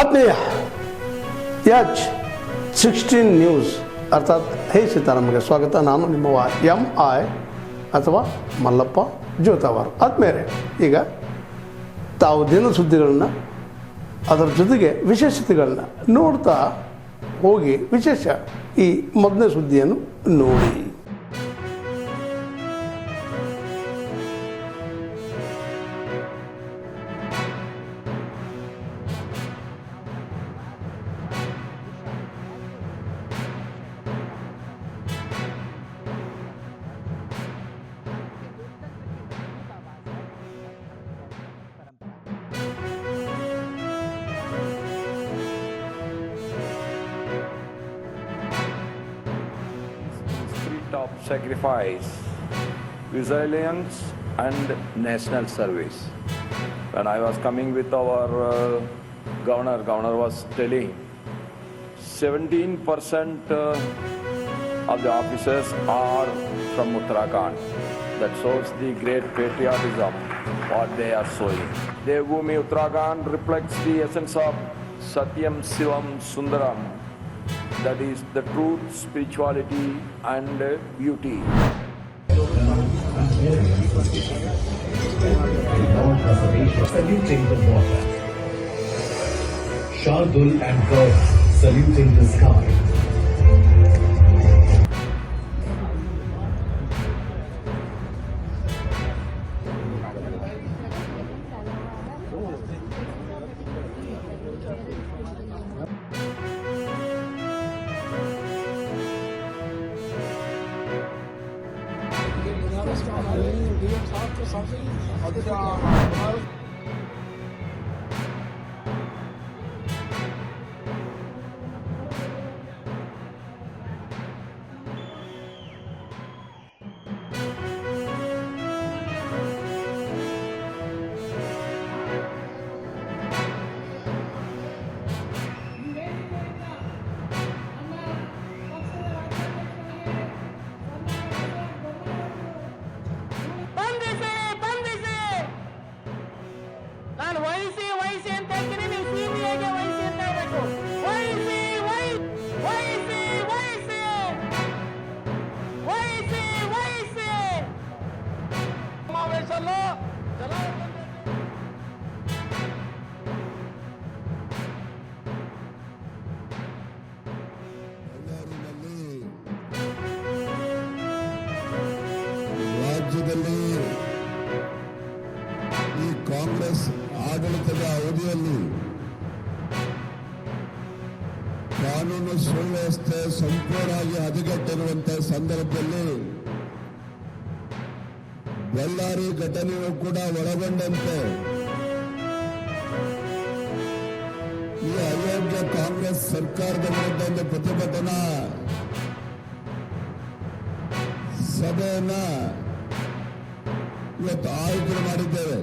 ಆತ್ಮೀಯ H16 news ಅರ್ಥಾತ್ ಹೇ ಸೀತಾರಾಮಗೆ ಸ್ವಾಗತ. ನಾನು ನಿಮ್ಮವ MI ಅಥವಾ ಮಲ್ಲಪ್ಪ ಜೋತಾವಾರ್. ಆದ್ಮೇಲೆ ಈಗ ತಾವು ದಿನ ಸುದ್ದಿಗಳನ್ನ ಅದರ ಜೊತೆಗೆ ವಿಶೇಷತೆಗಳನ್ನ ನೋಡ್ತಾ ಹೋಗಿ ವಿಶೇಷ ಈ ಮೊದಲನೇ ಸುದ್ದಿಯನ್ನು ನೋಡಿ. of sacrifice, resilience and national service. When I was coming with our governor was telling 17% of the officers are from Uttarakhand. That shows the great patriotism what they are showing. Devbhoomi Uttarakhand reflects the essence of Satyam Shivam Sundaram. That is the truth, spirituality and beauty. Saluting the water. Shardul and birds saluting the sky. ನಾನು ವಹಿಸಿ ಅಂತ ಹೇಳ್ತೀನಿ, ನೀವು CBIಗೆ ವಹಿಸಿ ಅಂತ ಹೇಳ್ಬೇಕು. ವಹಿಸಿ ಸಮಾವೇಶಲ್ಲೂ ರಾಜ್ಯದಲ್ಲಿ ಈ ಕಾಂಗ್ರೆಸ್ ಆಡಳಿತದ ಅವಧಿಯಲ್ಲಿ ಕಾನೂನು ಸುವ್ಯವಸ್ಥೆ ಸಂಪೂರ್ಣವಾಗಿ ಹದಗೆಟ್ಟಿರುವಂತಹ ಸಂದರ್ಭದಲ್ಲಿ ಬಳ್ಳಾರಿ ಘಟನೆಯೂ ಕೂಡ ಒಳಗೊಂಡಂತೆ ಈ ಅಯೋಗ್ಯ ಕಾಂಗ್ರೆಸ್ ಸರ್ಕಾರದ ವಿರುದ್ಧ ಒಂದು ಪ್ರತಿಭಟನಾ ಸಭೆಯನ್ನ ಇವತ್ತು ಆಯೋಜನೆ ಮಾಡಿದ್ದೇವೆ.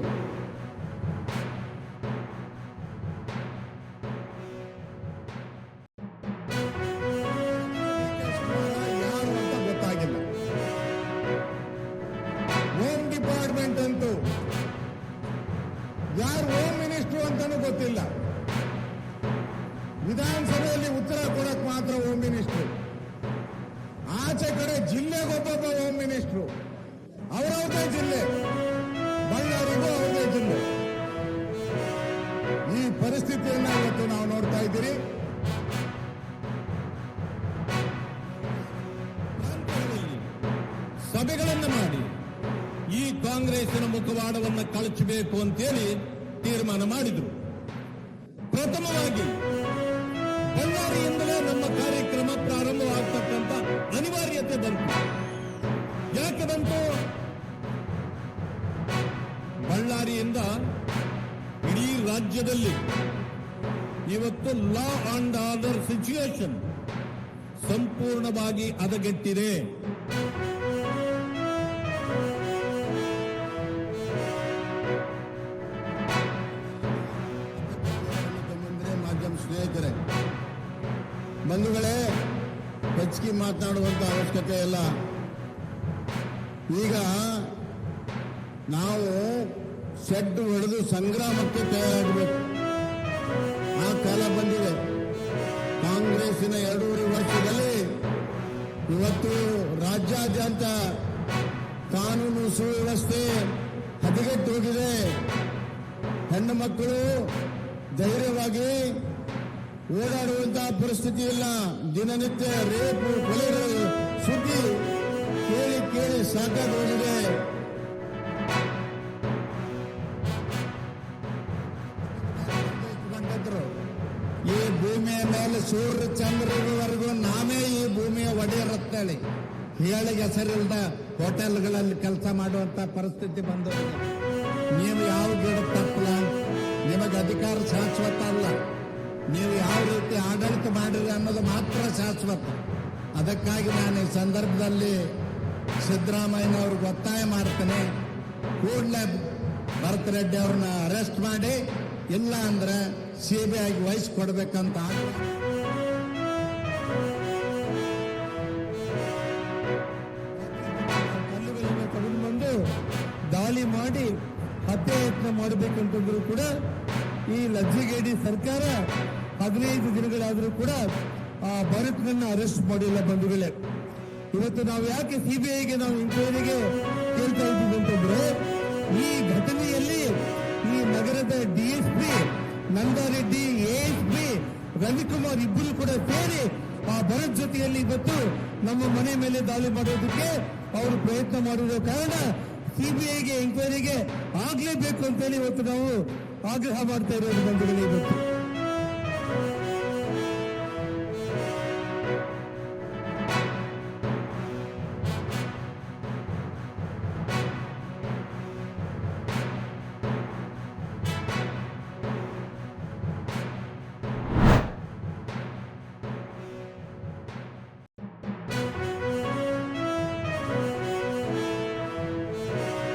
ಯಾರು ಅಂತ ಗೊತ್ತಾಗಿಲ್ಲ. ಹೋಮ್ ಡಿಪಾರ್ಟ್ಮೆಂಟ್ ಅಂತೂ ಯಾರು ಹೋಮ್ ಮಿನಿಸ್ಟ್ರು ಅಂತಾನೂ ಗೊತ್ತಿಲ್ಲ. ವಿಧಾನಸಭೆಯಲ್ಲಿ ಉತ್ತರ ಕೊಡಕ್ ಮಾತ್ರ ಹೋಮ್ ಮಿನಿಸ್ಟ್ರು, ಆಚೆ ಕಡೆ ಜಿಲ್ಲೆಗೊಬ್ಬೊಬ್ಬ ಹೋಮ್ ಮಿನಿಸ್ಟ್ರು, ಅವರವ್ರದೇ ಜಿಲ್ಲೆ, ಬಳ್ಳಾರಿಗೂ ಅವರದೇ ಜಿಲ್ಲೆ. ಈ ಪರಿಸ್ಥಿತಿಯನ್ನ ಇವತ್ತು ನಾವು ನೋಡ್ತಾ ಇದ್ದೀರಿ. ಸಭೆಗಳನ್ನು ಮಾಡಿ ಈ ಕಾಂಗ್ರೆಸ್ಸಿನ ಮುಖವಾಡವನ್ನು ಕಳಚಬೇಕು ಅಂತೇಳಿ ತೀರ್ಮಾನ ಮಾಡಿದ್ರು. ಪ್ರಥಮವಾಗಿ ಬಳ್ಳಾರಿಯಿಂದಲೇ ನಮ್ಮ ಕಾರ್ಯಕ್ರಮ ಪ್ರಾರಂಭವಾಗತಕ್ಕಂಥ ಅನಿವಾರ್ಯತೆ ಬಂತು. ಯಾಕೆ ಬಂತು? ಬಳ್ಳಾರಿಯಿಂದ ಇಡೀ ರಾಜ್ಯದಲ್ಲಿ ಇವತ್ತು ಲಾ ಅಂಡ್ ಆರ್ಡರ್ ಸಿಚುಯೇಷನ್ ಸಂಪೂರ್ಣವಾಗಿ ಹದಗೆಟ್ಟಿದೆ. ಮಾಧ್ಯಮ ಸ್ನೇಹಿತರೆ, ಬಂಧುಗಳೇ, ಹೆಚ್ಚಿಗೆ ಮಾತನಾಡುವಂತ ಅವಶ್ಯಕತೆ ಇಲ್ಲ. ಈಗ ನಾವು ಶೆಡ್ ಹೊಡೆದು ಸಂಗ್ರಾಮಕ್ಕೆ ತಯಾರಾಗಬೇಕು. ಆ ಕಾಲ ಬಂದಿದೆ. ಕಾಂಗ್ರೆಸ್ಸಿನ 2.5 ವರ್ಷದಲ್ಲಿ ಇವತ್ತು ರಾಜ್ಯಾದ್ಯಂತ ಕಾನೂನು ಸುವ್ಯವಸ್ಥೆ ಹದಗೆಟ್ಟು ಹೋಗಿದೆ. ಹೆಣ್ಣು ಮಕ್ಕಳು ಧೈರ್ಯವಾಗಿ ಓಡಾಡುವಂತಹ ಪರಿಸ್ಥಿತಿ ಇಲ್ಲ. ದಿನನಿತ್ಯ ರೇಪು ಕೊಲೆಗಳು ಸುದ್ದಿ ಕೇಳಿ ಕೇಳಿ ಸಾಕಾಗಿ ಹೋಗಿದೆ. ಈ ಭೂಮಿಯ ಮೇಲೆ ಸೂರ್ಯ ಚಂದ್ರವರೆಗೂ ನಾವೇ ಈ ಭೂಮಿಯ ಒಡೆಯರತ್ತೇಳಿ ಹೇಳಿಗೆ ಹೆಸರಿಲ್ಲದ ಹೋಟೆಲ್ಗಳಲ್ಲಿ ಕೆಲಸ ಮಾಡುವಂತ ಪರಿಸ್ಥಿತಿ ಬಂದವರಿಗೆ ನೀವು ಯಾವ ಗಿಡ ತಪ್ಪಲ್ಲ. ನಿಮಗೆ ಅಧಿಕಾರ ಶಾಶ್ವತ ಅಲ್ಲ. ನೀವು ಯಾವ ರೀತಿ ಆಡಳಿತ ಮಾಡಿರಿ ಅನ್ನೋದು ಮಾತ್ರ ಶಾಶ್ವತ. ಅದಕ್ಕಾಗಿ ನಾನು ಈ ಸಂದರ್ಭದಲ್ಲಿ ಸಿದ್ದರಾಮಯ್ಯನವ್ರಿಗೆ ಒತ್ತಾಯ ಮಾಡ್ತೇನೆ, ಕೂಡಲೇ ಭರತ್ ರೆಡ್ಡಿ ಅವ್ರನ್ನ ಅರೆಸ್ಟ್ ಮಾಡಿ, ಇಲ್ಲ ಅಂದ್ರೆ ಸಿಬಿಐಗೆ ವಹಿಸ್ಕೊಡ್ಬೇಕಂತ ಕಲ್ಲುಗಳನ್ನು ತಗೊಂಡು ಬಂದು ದಾಳಿ ಮಾಡಿ ಹತ್ಯೆ ಯತ್ನ ಮಾಡಬೇಕಂತಂದ್ರೂ ಕೂಡ ಈ ಲಜ್ಜೆಗೇಡಿ ಸರ್ಕಾರ 15 ದಿನಗಳಾದರೂ ಕೂಡ ಆ ಭರತ್ನನ್ನ ಅರೆಸ್ಟ್ ಮಾಡಿಲ್ಲ. ಬಂಧುಗಳೇ, ಇವತ್ತು ನಾವು ಯಾಕೆ ಸಿಬಿಐಗೆ ನಾವು ಇನ್ಕ್ವೈರಿಗೆ ಕೇಳ್ತಾ ಇದ್ದೀವಿ ಅಂತಂದ್ರೆ, ಈ ಘಟನೆಯಲ್ಲಿ ಈ ನಗರದ ಡಿಎಸ್ಪಿ ನಂದಾರೆಡ್ಡಿ, ಎಎಸ್ಪಿ ರವಿಕುಮಾರ್ ಇಬ್ಬರು ಕೂಡ ಸೇರಿ ಆ ಭರತ್ ಜೊತೆಯಲ್ಲಿ ಇವತ್ತು ನಮ್ಮ ಮನೆ ಮೇಲೆ ದಾಳಿ ಮಾಡೋದಕ್ಕೆ ಅವರು ಪ್ರಯತ್ನ ಮಾಡಿರೋ ಕಾರಣ ಸಿಬಿಐಗೆ ಎಂಕ್ವೈರಿಗೆ ಆಗ್ಲೇಬೇಕು ಅಂತೇಳಿ ಇವತ್ತು ನಾವು ಆಗ್ರಹ ಮಾಡ್ತಾ ಇರೋದು ಬಂಧುಗಳೇ. ಇವತ್ತು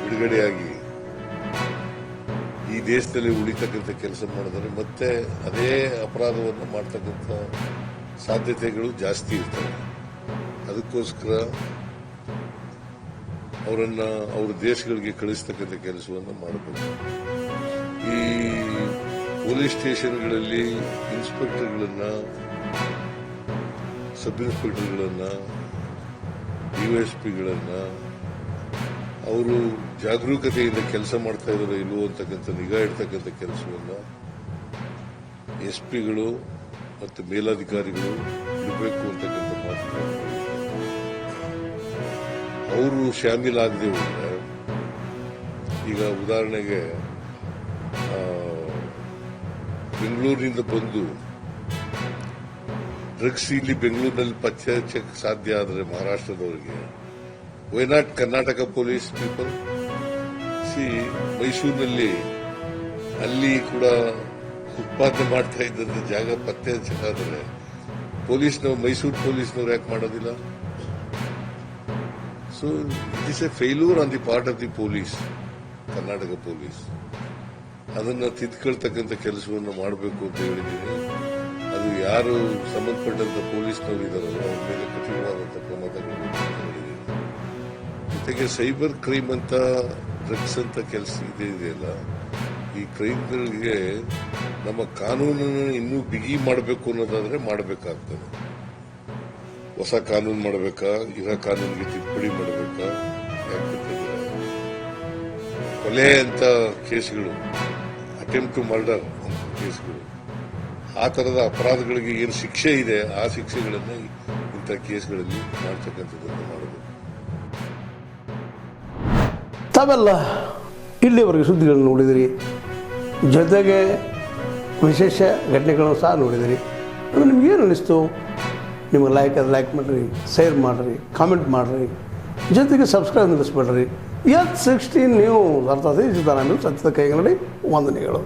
ಬಿಡುಗಡೆಯಾಗಿ ಈ ದೇಶದಲ್ಲಿ ಉಳಿತಕ್ಕಂಥ ಕೆಲಸ ಮಾಡಿದರೆ ಮತ್ತೆ ಅದೇ ಅಪರಾಧವನ್ನು ಮಾಡ್ತಕ್ಕಂಥ ಸಾಧ್ಯತೆಗಳು ಜಾಸ್ತಿ ಇರ್ತವೆ. ಅದಕ್ಕೋಸ್ಕರ ಅವರನ್ನ ಅವ್ರ ದೇಶಗಳಿಗೆ ಕಳಿಸ್ತಕ್ಕಂಥ ಕೆಲಸವನ್ನು ಮಾಡಬೇಕು. ಈ ಪೊಲೀಸ್ ಸ್ಟೇಷನ್ಗಳಲ್ಲಿ ಇನ್ಸ್ಪೆಕ್ಟರ್ಗಳನ್ನ, ಸಬ್ ಇನ್ಸ್ಪೆಕ್ಟರ್ಗಳನ್ನ, ಡಿವೈಎಸ್ಪಿಗಳನ್ನ ಅವರು ಜಾಗರೂಕತೆಯಿಂದ ಕೆಲಸ ಮಾಡ್ತಾ ಇದ್ದಾರೆ ಇಲ್ಲವೋ ಅಂತಕ್ಕಂಥ ನಿಗಾ ಇಡ್ತಕ್ಕಂಥ ಕೆಲಸವನ್ನ ಎಸ್ಪಿಗಳು ಮತ್ತು ಮೇಲಾಧಿಕಾರಿಗಳು ಇಡಬೇಕು ಅಂತಕ್ಕಂಥ ಮಾತು. ಅವರು ಶಾಮೀಲಾಗದೆ ಹೋದ್ರೆ, ಈಗ ಉದಾಹರಣೆಗೆ ಬೆಂಗಳೂರಿನಿಂದ ಬಂದು ಡ್ರಗ್ಸ್ ಇಲ್ಲಿ ಬೆಂಗಳೂರಿನಲ್ಲಿ ಪತ್ತೆ ಹಚ್ಚಕ್ಕೆ ಸಾಧ್ಯ ಆದರೆ ಮಹಾರಾಷ್ಟ್ರದವರಿಗೆ, why not Karnataka police people? ಮೈಸೂರಿನಲ್ಲಿ ಅಲ್ಲಿ ಕೂಡ ಉತ್ಪಾದನೆ ಮಾಡ್ತಾ ಇದ್ದಂತ ಜಾಗ ಪತ್ತೆ ಹಚ್ಚಕ್ಕಾದ್ರೆ ಮೈಸೂರು ಪೊಲೀಸ್ನವ್ರು ಯಾಕೆ ಮಾಡೋದಿಲ್ಲ? So it is A failure on the part of the police, Karnataka police. ಅದನ್ನ ತಿದ್ಕೊಳ್ತಕ್ಕಂಥ ಕೆಲಸವನ್ನು ಮಾಡಬೇಕು ಅಂತ ಹೇಳಿದ್ದೀನಿ. ಅದು ಯಾರು ಸಂಬಂಧಪಟ್ಟಂತ ಪೊಲೀಸ್ನವರು ಇದಾರಲ್ಲ ಅವ್ರ ಮೇಲೆ ಕಠಿಣವಾದಂತಹ ಕ್ರಮ ತಗೊಳ್ಬೇಕು ಅಂತ ಹೇಳಿದ್ದೀನಿ. ಜೊತೆಗೆ ಸೈಬರ್ ಕ್ರೈಮ್ ಅಂತ ಡ್ರಗ್ಸ್ ಅಂತ ಕೆಲಸ ಇದೆಯಲ್ಲ, ಈ ಕ್ರೈಮ್ಗಳಿಗೆ ನಮ್ಮ ಕಾನೂನನ್ನು ಇನ್ನೂ ಬಿಗಿ ಮಾಡಬೇಕು ಅನ್ನೋದಾದ್ರೆ ಮಾಡಬೇಕಾಗ್ತದೆ. ಹೊಸ ಕಾನೂನು ಮಾಡಬೇಕಾ, ಇರೋ ಕಾನೂನಿಗೆ ತಿದ್ದುಪಡಿ ಮಾಡಬೇಕಾ? ಯಾಕಂತಂದ್ರೆ ಕೊಲೆ ಅಂತ ಕೇಸ್ಗಳು, ಅಟೆಂಪ್ಟ್ ಟು ಮರ್ಡರ್ ಅಂತ ಕೇಸ್ಗಳು, ಆ ತರದ ಅಪರಾಧಗಳಿಗೆ ಏನು ಶಿಕ್ಷೆ ಇದೆ ಆ ಶಿಕ್ಷೆಗಳನ್ನ ಇಂಥ ಕೇಸ್ಗಳಲ್ಲಿ ಮಾಡ್ತಕ್ಕಂಥದ್ದನ್ನು ಮಾಡಬೇಕು. ತಾವೆಲ್ಲ ಇಲ್ಲಿವರೆಗೆ ಸುದ್ದಿಗಳನ್ನು ನೋಡಿದಿರಿ, ಜೊತೆಗೆ ವಿಶೇಷ ಘಟನೆಗಳನ್ನು ಸಹ ನೋಡಿದಿರಿ. ಅದು ನಿಮಗೇನು ಅನ್ನಿಸ್ತು? ನಿಮಗೆ ಲೈಕ್ ಮಾಡಿರಿ, ಶೇರ್ ಮಾಡಿರಿ, ಕಾಮೆಂಟ್ ಮಾಡಿರಿ, ಜೊತೆಗೆ ಸಬ್ಸ್ಕ್ರೈಬ್ ನಿಲ್ಲಿಸ್ಬೇಡ್ರಿ. H16 ನ್ಯೂಸ್ ಅರ್ಥಾತ್ ಸಿದ್ದರಾಮಯ್ಯ ಸತ್ಯದ ಕೈಗನ್ನಡಿ ವಂದನೆಗಳು.